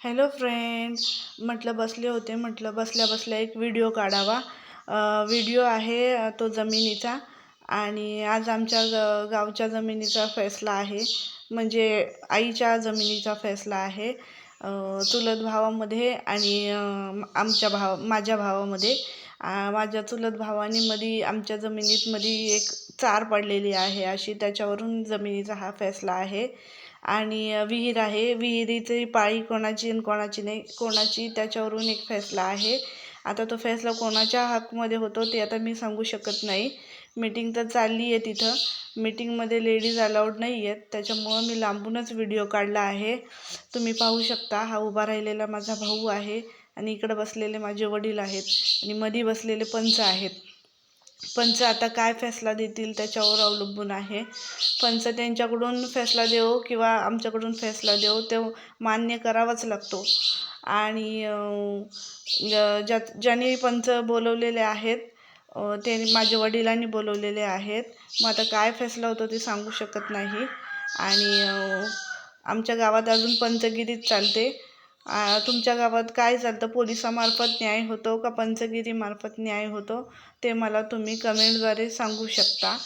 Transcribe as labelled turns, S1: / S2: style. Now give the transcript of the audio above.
S1: Hello friend. म्हटलं बसले होते, म्हटलं बसल्या बसल्या एक व्हिडिओ काढावा. व्हिडिओ आहे तो जमिनीचा. आणि आज आमच्या गावच्या जमिनीचा फैसला आहे, म्हणजे आईच्या जमिनीचा फैसला आहे. चुलत भावामध्ये आणि माझ्या भावामध्ये. माझ्या चुलत भावानी मध्ये आमच्या जमिनीत मध्ये एक चार पडलेली आहे, अशी त्याच्यावरून जमिनीचा हा फैसला आहे. आणि विहीर आहे, विहिरीची पाळी कोणाची आणि कोणाची नाही, कोणाची त्याच्यावरून एक फैसला आहे. आता तो फैसला कोणाच्या हकमध्ये होतो ते आता मी सांगू शकत नाही. मीटिंग तर चालली आहे, तिथं मीटिंगमध्ये लेडीज अलाउड नाही आहेत, त्याच्यामुळं मी लांबूनच व्हिडिओ काढला आहे. तुम्ही पाहू शकता, हा उभा राहिलेला माझा भाऊ आहे आणि इकडे बसलेले माझे वडील आहेत आणि मध्ये बसलेले पंच आहेत. पंच आता काय फैसला देतील त्याच्यावर अवलंबून आहे. पंच त्यांच्याकडून फैसला देव किंवा आमच्याकडून फैसला देव, ते मान्य करावाच लागतो. आणि ज्यांनी पंच बोलवलेले आहेत, ते माझ्या वडिलांनी बोलवलेले आहेत. मग आता काय फैसला होतो ते सांगू शकत नाही. आणि आमच्या गावात अजून पंचगिरीच चालते. तुमच्या गावात काय चालतं? पोलिसामार्फत न्याय होतो का पंचगिरीमार्फत न्याय होतो? ते मला तुम्ही कमेंटद्वारे सांगू शकता.